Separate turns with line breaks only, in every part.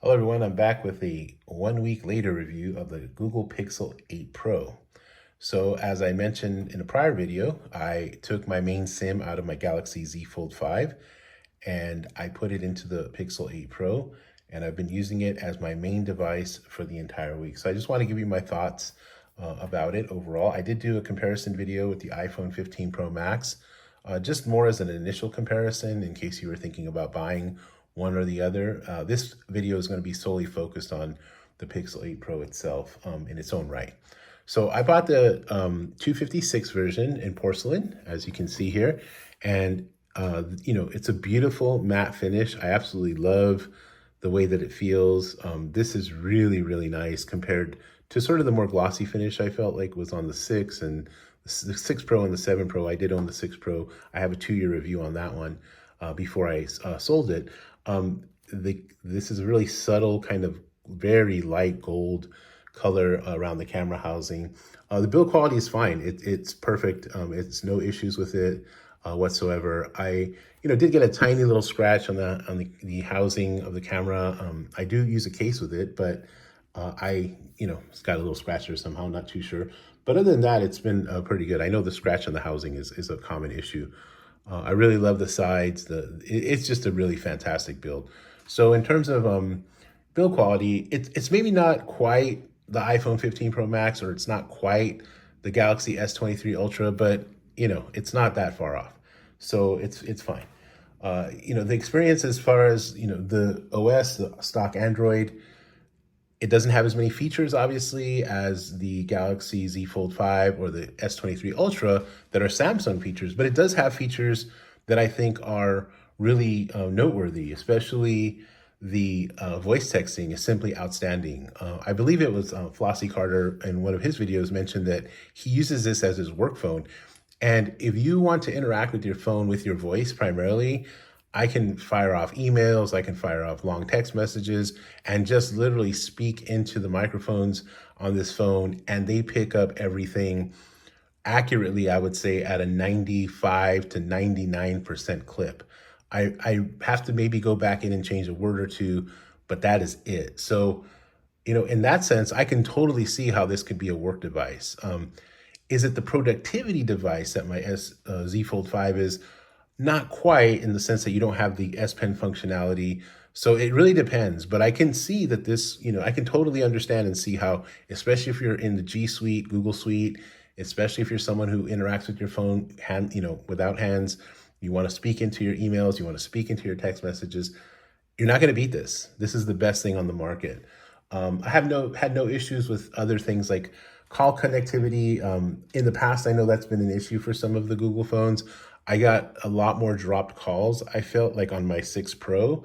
Hello everyone, I'm back with a 1 week later review of the Google Pixel 8 Pro. So as I mentioned in a prior video, I took my main SIM out of my Galaxy Z Fold 5 and I put it into the Pixel 8 Pro, and I've been using it as my main device for the entire week. So I just want to give you my thoughts about it overall. I did do a comparison video with the iPhone 15 Pro Max, just more as an initial comparison in case you were thinking about buying one or the other. This video is going to be solely focused on the Pixel 8 Pro itself in its own right. So I bought the 256 version in porcelain, as you can see here, and it's a beautiful matte finish. I absolutely love the way that it feels. This is really, really nice compared to sort of the more glossy finish I felt like was on the 6 and the 6 Pro and the 7 Pro. I did own the 6 Pro. I have a 2-year review on that one before I sold it. This is a really subtle, kind of very light gold color around the camera housing. The build quality is fine. It's perfect. It's no issues with it whatsoever. I did get a tiny little scratch on the housing of the camera. I do use a case with it, but it's got a little scratch there somehow, not too sure. But other than that, it's been pretty good. I know the scratch on the housing is a common issue. I really love the sides. It's just a really fantastic build. So in terms of build quality, it's maybe not quite the iPhone 15 Pro Max, or it's not quite the Galaxy S23 Ultra, but it's not that far off. So it's fine. The experience as far as the OS, the stock Android, it doesn't have as many features, obviously, as the Galaxy Z Fold 5 or the S23 Ultra that are Samsung features, but it does have features that I think are really noteworthy, especially the voice texting is simply outstanding. I believe it was Flossie Carter in one of his videos mentioned that he uses this as his work phone. And if you want to interact with your phone with your voice primarily, I can fire off emails, I can fire off long text messages, and just literally speak into the microphones on this phone, and they pick up everything accurately, I would say, at a 95 to 99% clip. I have to maybe go back in and change a word or two, but that is it. So, in that sense, I can totally see how this could be a work device. Is it the productivity device that my Z Fold 5 is? Not quite, in the sense that you don't have the S Pen functionality. So it really depends, but I can see that this, I can totally understand and see how, especially if you're in the G Suite, Google Suite, especially if you're someone who interacts with your phone without hands, you want to speak into your emails, you want to speak into your text messages, you're not going to beat this. This is the best thing on the market. I have had no issues with other things like call connectivity. In the past, I know that's been an issue for some of the Google phones. I got a lot more dropped calls, I felt like, on my 6 Pro,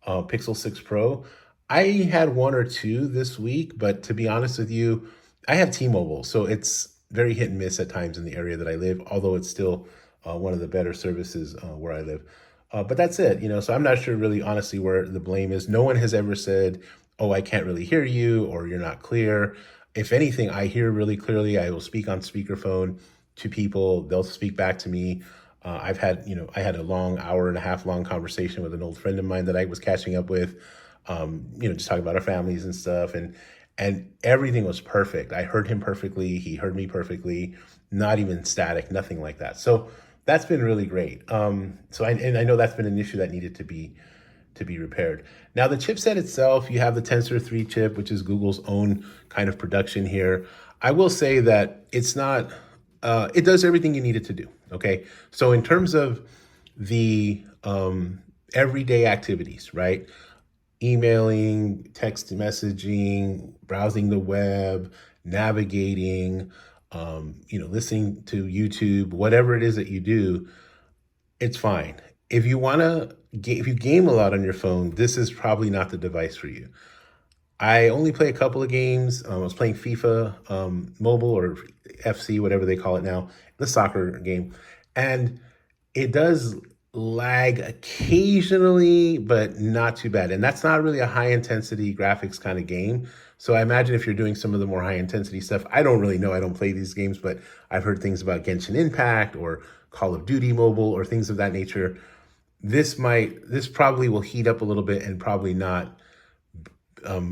Pixel 6 Pro. I had one or two this week, but to be honest with you, I have T-Mobile, so it's very hit and miss at times in the area that I live, although it's still one of the better services where I live. But that's it, so I'm not sure really honestly where the blame is. No one has ever said, oh, I can't really hear you, or you're not clear. If anything, I hear really clearly. I will speak on speakerphone to people. They'll speak back to me. I had a long hour-and-a-half long conversation with an old friend of mine that I was catching up with, just talking about our families and stuff. And everything was perfect. I heard him perfectly. He heard me perfectly, not even static, nothing like that. So that's been really great. I know that's been an issue that needed to be repaired. Now, the chipset itself, you have the Tensor 3 chip, which is Google's own kind of production here. I will say that it's not, it does everything you need it to do, okay? So in terms of the everyday activities, right? Emailing, text messaging, browsing the web, navigating, listening to YouTube, whatever it is that you do, it's fine. If you game a lot on your phone, this is probably not the device for you. I only play a couple of games. I was playing FIFA mobile, or FC, whatever they call it now, the soccer game. And it does lag occasionally, but not too bad. And that's not really a high intensity graphics kind of game. So I imagine if you're doing some of the more high intensity stuff, I don't really know. I don't play these games, but I've heard things about Genshin Impact or Call of Duty Mobile or things of that nature. This probably will heat up a little bit and probably not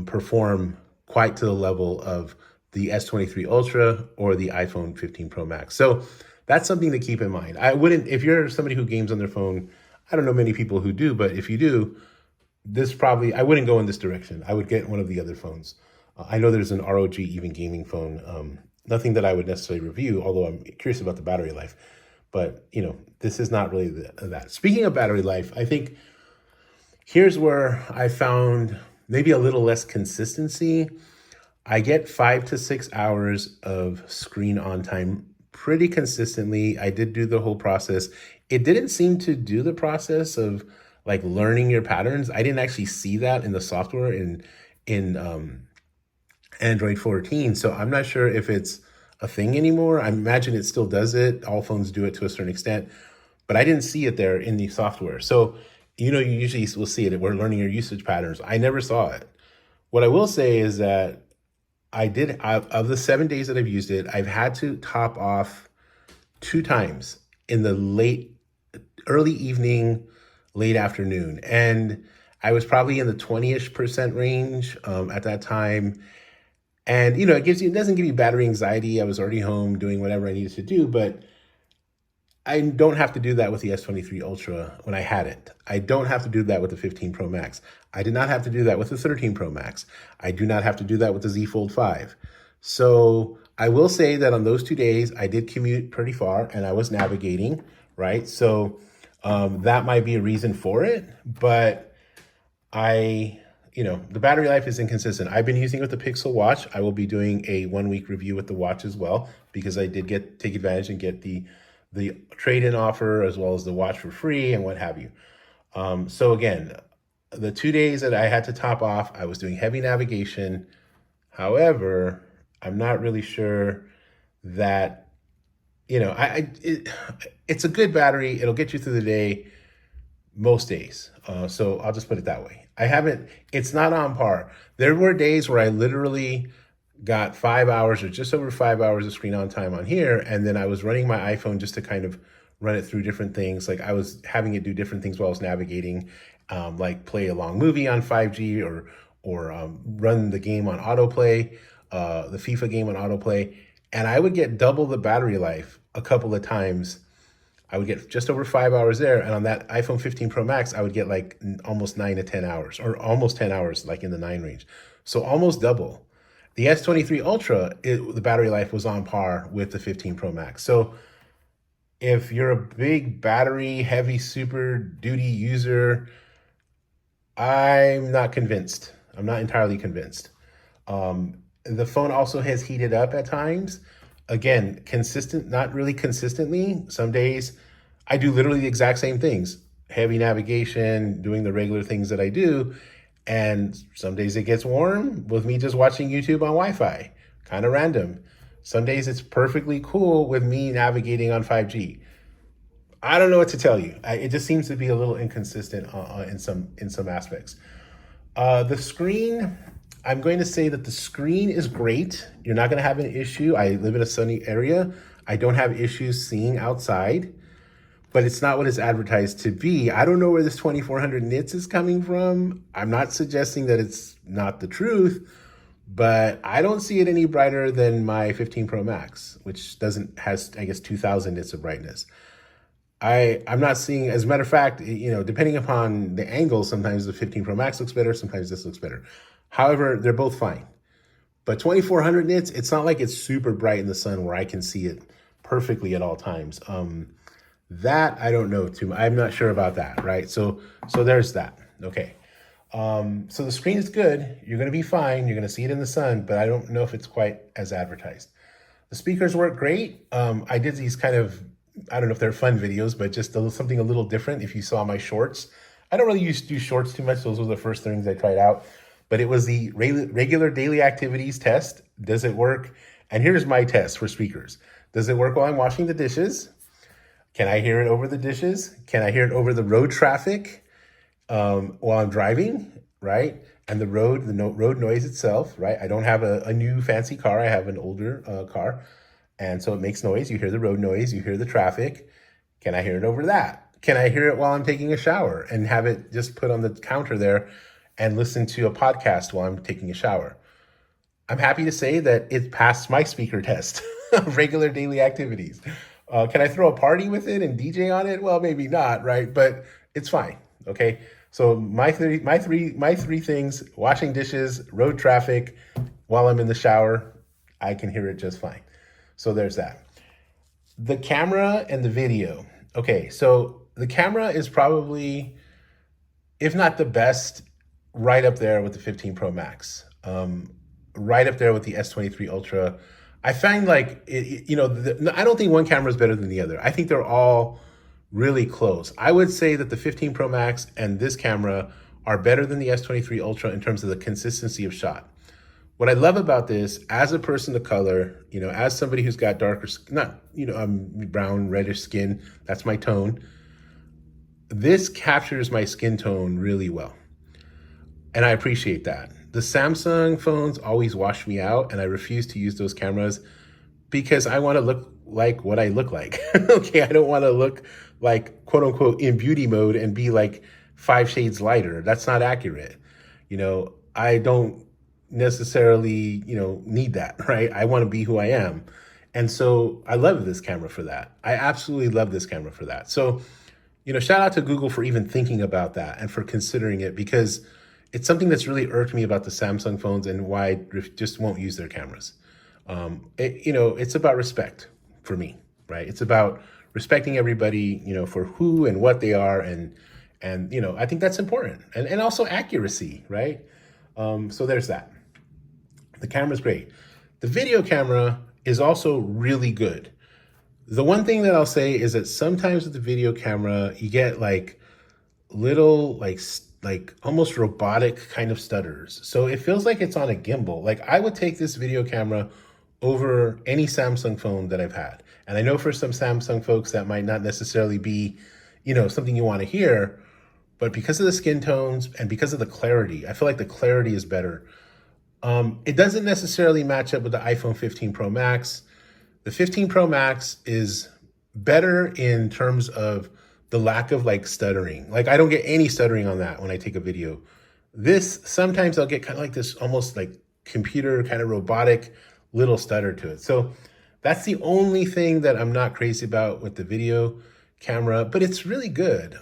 perform quite to the level of the S23 Ultra or the iPhone 15 Pro Max. So that's something to keep in mind. I wouldn't, if you're somebody who games on their phone, I don't know many people who do, but if you do, I wouldn't go in this direction. I would get one of the other phones. I know there's an ROG even gaming phone. Nothing that I would necessarily review, although I'm curious about the battery life. But, this is not really that. Speaking of battery life, I think here's where I found maybe a little less consistency. I get 5 to 6 hours of screen on time pretty consistently. I did do the whole process. It didn't seem to do the process of like learning your patterns. I didn't actually see that in the software in Android 14. So I'm not sure if it's a thing anymore. I imagine it still does it. All phones do it to a certain extent, but I didn't see it there in the software. So, you usually will see it. We're learning your usage patterns. I never saw it. What I will say is that of the 7 days that I've used it, I've had to top off 2 times in the early evening, late afternoon. And I was probably in the 20-ish% range at that time. And, it doesn't give you battery anxiety. I was already home doing whatever I needed to do, but I don't have to do that with the S23 Ultra when I had it. I don't have to do that with the 15 Pro Max. I did not have to do that with the 13 Pro Max. I do not have to do that with the Z Fold 5. So I will say that on those 2 days, I did commute pretty far and I was navigating, right? So that might be a reason for it, but the battery life is inconsistent. I've been using it with the Pixel Watch. I will be doing a 1-week review with the watch as well, because I did take advantage and get the trade-in offer as well as the watch for free and what have you. So again, the 2 days that I had to top off, I was doing heavy navigation. However, I'm not really sure that, it's a good battery. It'll get you through the day most days. So I'll just put it that way. It's not on par. There were days where I literally got 5 hours or just over 5 hours of screen on time on here. And then I was running my iPhone just to kind of run it through different things. Like I was having it do different things while I was navigating, like play a long movie on 5G or run the game on autoplay, the FIFA game on autoplay. And I would get double the battery life a couple of times. I would get just over 5 hours there. And on that iPhone 15 Pro Max, I would get like almost 9 to 10 hours or almost 10 hours, like in the 9 range. So almost double. The S23 Ultra, the battery life was on par with the 15 Pro Max. So if you're a big battery heavy super duty user, I'm not convinced. I'm not entirely convinced. The phone also has heated up at times. Again, not really consistently. Some days I do literally the exact same things. Heavy navigation, doing the regular things that I do. And some days it gets warm with me just watching YouTube on Wi-Fi, kind of random. Some days it's perfectly cool with me navigating on 5G. I don't know what to tell you. It just seems to be a little inconsistent in some aspects. The screen, I'm going to say that the screen is great. You're not going to have an issue. I live in a sunny area. I don't have issues seeing outside, but it's not what it's advertised to be. I don't know where this 2400 nits is coming from. I'm not suggesting that it's not the truth, but I don't see it any brighter than my 15 Pro Max, which has, I guess, 2000 nits of brightness. I'm not seeing, as a matter of fact, depending upon the angle, sometimes the 15 Pro Max looks better, sometimes this looks better. However, they're both fine. But 2400 nits, it's not like it's super bright in the sun where I can see it perfectly at all times. That I don't know too much. I'm not sure about that, right? So there's that. Okay. So the screen is good. You're going to be fine. You're going to see it in the sun, but I don't know if it's quite as advertised. The speakers work great. I did these kind of, I don't know if they're fun videos, but just something a little different. If you saw my shorts, I don't really do shorts too much. Those were the first things I tried out, but it was the regular daily activities test. Does it work? And here's my test for speakers. Does it work while I'm washing the dishes? Can I hear it over the dishes? Can I hear it over the road traffic while I'm driving, right? And the road noise itself, right? I don't have a new fancy car. I have an older car. And so it makes noise. You hear the road noise. You hear the traffic. Can I hear it over that? Can I hear it while I'm taking a shower and have it just put on the counter there and listen to a podcast while I'm taking a shower. I'm happy to say that it passed my speaker test of regular daily activities. Can I throw a party with it and DJ on it? Well, maybe not, right? But it's fine. Okay. So my three things: washing dishes, road traffic, while I'm in the shower, I can hear it just fine. So there's that. The camera and the video. Okay, so the camera is probably, if not the best, right up there with the 15 Pro Max. Right up there with the S23 Ultra. I find like, I don't think one camera is better than the other. I think they're all really close. I would say that the 15 Pro Max and this camera are better than the S23 Ultra in terms of the consistency of shot. What I love about this, as a person of color, as somebody who's got darker, not, brown, reddish skin, that's my tone. This captures my skin tone really well. And I appreciate that. The Samsung phones always wash me out, and I refuse to use those cameras because I want to look like what I look like. Okay, I don't want to look like, quote unquote, in beauty mode and be like 5 shades lighter. That's not accurate. I don't necessarily, need that, right? I want to be who I am. And so I love this camera for that. I absolutely love this camera for that. So, shout out to Google for even thinking about that and for considering it, because it's something that's really irked me about the Samsung phones and why I just won't use their cameras. It's about respect for me, right? It's about respecting everybody, for who and what they are. And I think that's important. And also accuracy, right? So there's that. The camera's great. The video camera is also really good. The one thing that I'll say is that sometimes with the video camera, you get like little, like almost robotic kind of stutters. So it feels like it's on a gimbal. Like I would take this video camera over any Samsung phone that I've had. And I know for some Samsung folks that might not necessarily be, something you want to hear, but because of the skin tones and because of the clarity, I feel like the clarity is better. It doesn't necessarily match up with the iPhone 15 Pro Max. The 15 Pro Max is better in terms of the lack of like stuttering. Like I don't get any stuttering on that when I take a video. This, sometimes I'll get kind of like this almost like computer kind of robotic little stutter to it. So that's the only thing that I'm not crazy about with the video camera, but it's really good.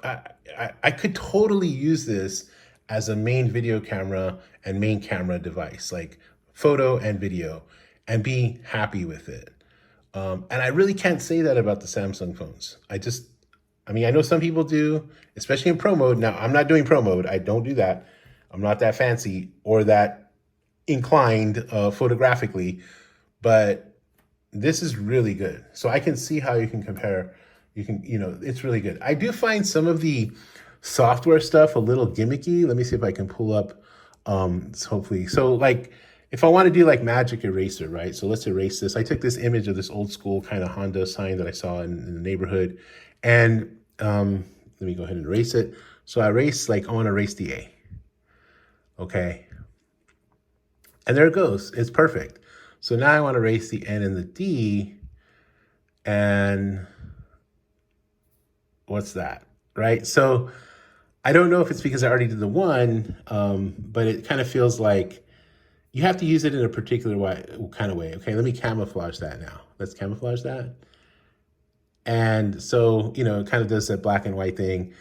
I could totally use this as a main video camera and main camera device, like photo and video, and be happy with it. And I really can't say that about the Samsung phones. I know some people do, especially in pro mode. Now, I'm not doing pro mode. I don't do that. I'm not that fancy or that inclined photographically, but this is really good. So I can see how you can compare. It's really good. I do find some of the software stuff a little gimmicky. Let me see if I can pull up, hopefully. So like, if I want to do like magic eraser, right? So let's erase this. I took this image of this old school kind of Honda sign that I saw in the neighborhood. And let me go ahead and erase it. So I want to erase the A. Okay. And there it goes. It's perfect. So now I want to erase the N and the D. And what's that? Right? So I don't know if it's because I already did the one, but it kind of feels like you have to use it in a particular kind of way. Okay, let me camouflage that now. Let's camouflage that. And so, it kind of does that black and white thing.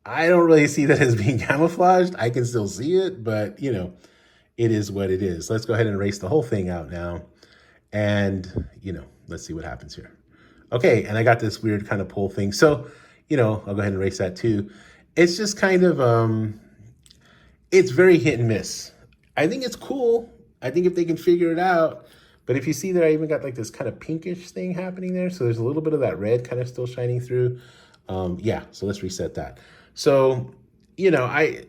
I don't really see that as being camouflaged. I can still see it, but, it is what it is. Let's go ahead and erase the whole thing out now. And, let's see what happens here. Okay, and I got this weird kind of pull thing. So, I'll go ahead and erase that too. It's just kind of, it's very hit and miss. I think it's cool. I think if they can figure it out. But if you see there, I even got like this kind of pinkish thing happening there. So there's a little bit of that red kind of still shining through. Yeah, so let's reset that. So, I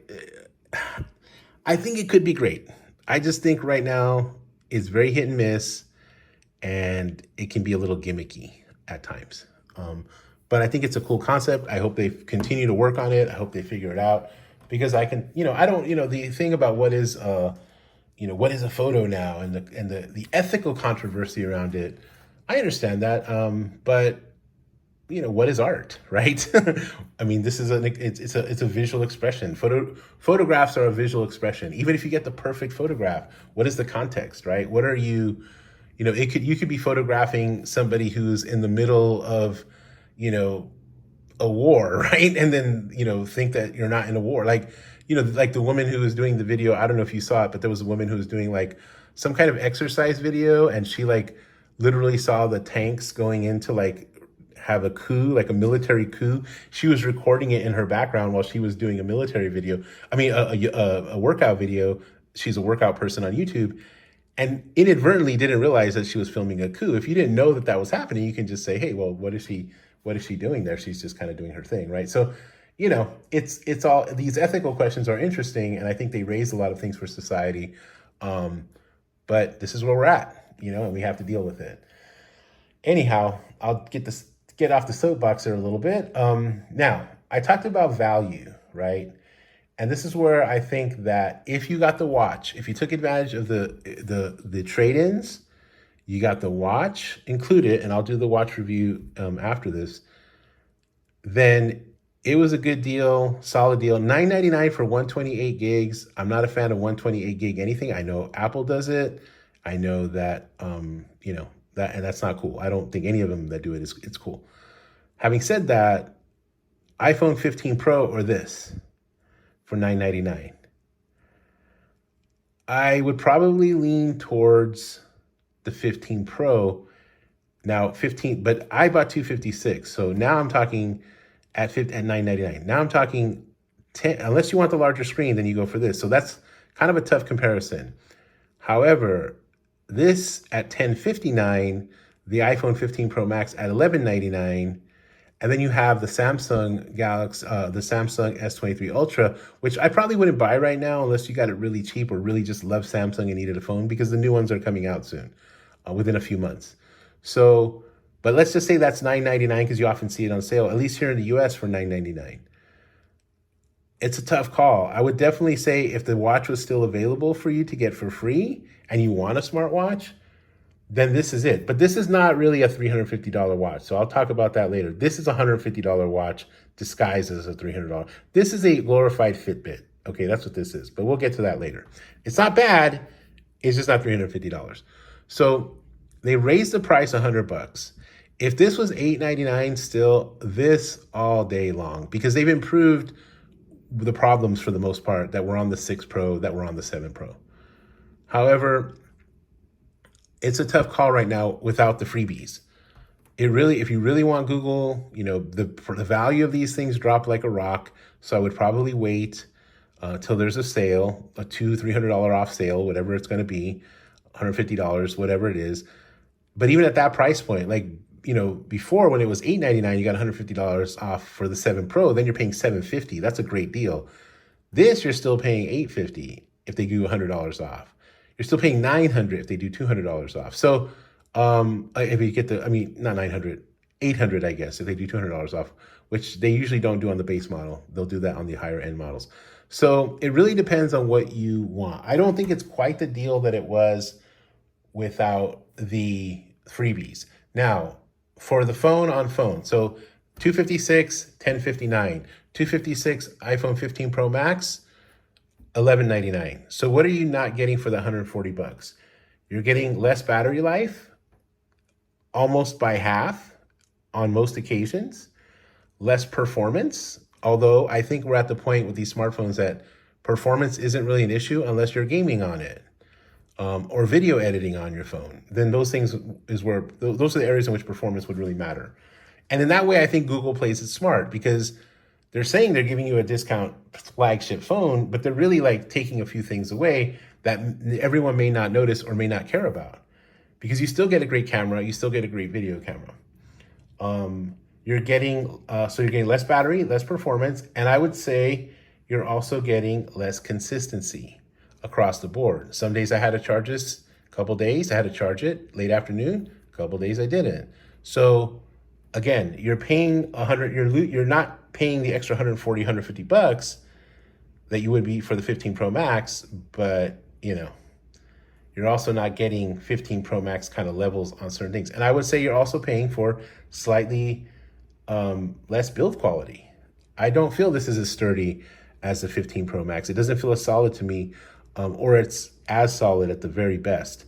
think it could be great. I just think right now it's very hit and miss, and it can be a little gimmicky at times. But I think it's a cool concept. I hope they continue to work on it. I hope they figure it out, because I can, I don't, the thing about what is a photo now, and the ethical controversy around it, I understand that. But what is art, right? I mean, this is it's a visual expression. Photographs are a visual expression. Even if you get the perfect photograph, what is the context, right? What are you, you could be photographing somebody who's in the middle of, you know, a war, right? And then, think that you're not in a war. Like, like the woman who was doing the video, I don't know if you saw it, but there was a woman who was doing like some kind of exercise video, and she like literally saw the tanks going into like have a coup, like a military coup. She was recording it in her background while she was doing a military video. I mean, a workout video. She's a workout person on YouTube, and inadvertently didn't realize that she was filming a coup. If you didn't know that that was happening, you can just say, hey, well, what is she doing there? She's just kind of doing her thing, right? So, it's all, these ethical questions are interesting, and I think they raise a lot of things for society. But this is where we're at, and we have to deal with it. Anyhow, I'll get off the soapbox there a little bit. Now, I talked about value, right? And this is where I think that if you got the watch, if you took advantage of the trade-ins, you got the watch included, and I'll do the watch review after this, then it was a good deal, solid deal. $9.99 for 128 gigs. I'm not a fan of 128 gig anything. I know Apple does it. I know that, that, and that's not cool. I don't think any of them that do it it's cool. Having said that, iPhone 15 Pro or this for $9.99. I would probably lean towards the 15 Pro. Now 15, but I bought 256. So now I'm talking at $9.99. Now I'm talking 10, unless you want the larger screen, then you go for this. So that's kind of a tough comparison. However, this at $10.59, the iPhone 15 Pro Max at $11.99, and then you have the Samsung Galaxy, the Samsung S23 Ultra, which I probably wouldn't buy right now unless you got it really cheap or really just love Samsung and needed a phone, because the new ones are coming out soon, within a few months. So, but let's just say that's $9.99 because you often see it on sale, at least here in the US for $9.99. It's a tough call. I would definitely say if the watch was still available for you to get for free and you want a smartwatch, then this is it. But this is not really a $350 watch. So I'll talk about that later. This is a $150 watch disguised as a $300. This is a glorified Fitbit. Okay, that's what this is. But we'll get to that later. It's not bad. It's just not $350. So they raised the price $100. If this was $8.99 still, this all day long, because they've improved the problems for the most part that were on the 6 Pro, that were on the 7 Pro. However, it's a tough call right now without the freebies. If you really want Google, the value of these things drop like a rock. So I would probably wait till there's a sale, a $200-300 off sale, whatever it's going to be, $150, whatever it is. But even at that price point, like, before when it was $8.99, you got $150 off for the 7 Pro, then you're paying $750. That's a great deal. This, you're still paying $850 if they do $100 off. You're still paying $900 if they do $200 off. So if you get not $900, $800, I guess, if they do $200 off, which they usually don't do on the base model. They'll do that on the higher end models. So it really depends on what you want. I don't think it's quite the deal that it was without the freebies. Now, for the phone on phone, so 256, 1059, 256 iPhone 15 Pro Max, $11.99. So what are you not getting for the $140? You're getting less battery life, almost by half on most occasions, less performance, although I think we're at the point with these smartphones that performance isn't really an issue unless you're gaming on it. Or video editing on your phone, then those things those are the areas in which performance would really matter. And in that way, I think Google plays it smart, because they're saying they're giving you a discount flagship phone, but they're really like taking a few things away that everyone may not notice or may not care about, because you still get a great camera, you still get a great video camera. You're getting less battery, less performance, and I would say you're also getting less consistency across the board. Some days I had to charge this, a couple days I had to charge it late afternoon, a couple days I didn't. So again, you're paying you're not paying the extra $140, $150 that you would be for the 15 Pro Max, but you're also not getting 15 Pro Max kind of levels on certain things. And I would say you're also paying for slightly less build quality. I don't feel this is as sturdy as the 15 Pro Max. It doesn't feel as solid to me, or it's as solid at the very best.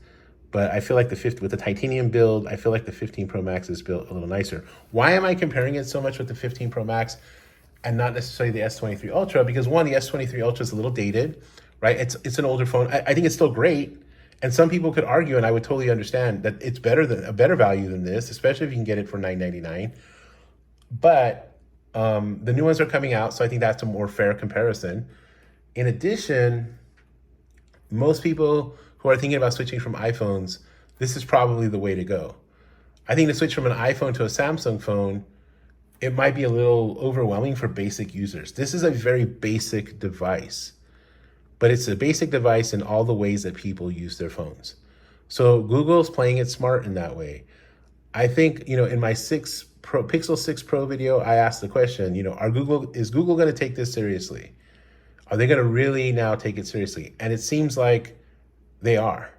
But I feel like with the titanium build, I feel like the 15 Pro Max is built a little nicer. Why am I comparing it so much with the 15 Pro Max and not necessarily the S23 Ultra? Because one, the S23 Ultra is a little dated, right? It's an older phone. I think it's still great. And some people could argue, and I would totally understand, that it's a better value than this, especially if you can get it for $999. But the new ones are coming out, so I think that's a more fair comparison. In addition, most people who are thinking about switching from iPhones, this is probably the way to go. I think to switch from an iPhone to a Samsung phone, it might be a little overwhelming for basic users. This is a very basic device, but it's a basic device in all the ways that people use their phones. So Google's playing it smart in that way. I think, in my Pixel 6 Pro video, I asked the question, is Google going to take this seriously? Are they going to really now take it seriously? And it seems like they are.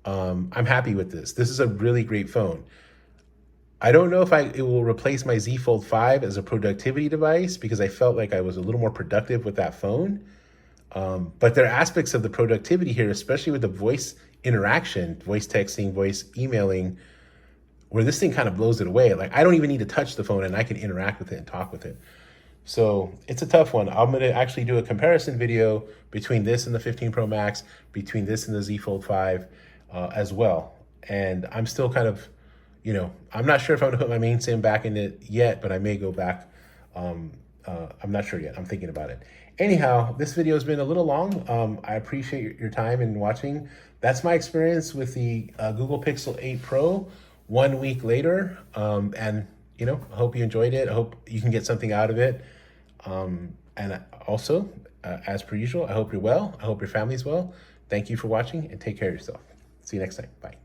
I'm happy with this. This is a really great phone. I don't know if it will replace my Z Fold 5 as a productivity device, because I felt like I was a little more productive with that phone. But there are aspects of the productivity here, especially with the voice interaction, voice texting, voice emailing, where this thing kind of blows it away. Like, I don't even need to touch the phone and I can interact with it and talk with it. So it's a tough one. I'm going to actually do a comparison video between this and the 15 Pro Max, between this and the Z Fold 5 as well. And I'm still kind of, I'm not sure if I'm going to put my main SIM back in it yet, but I may go back. I'm not sure yet. I'm thinking about it. Anyhow, this video has been a little long. I appreciate your time and watching. That's my experience with the Google Pixel 8 Pro 1 week later. And I hope you enjoyed it. I hope you can get something out of it. And also, as per usual, I hope you're well. I hope your family's well. Thank you for watching, and take care of yourself. See you next time. Bye.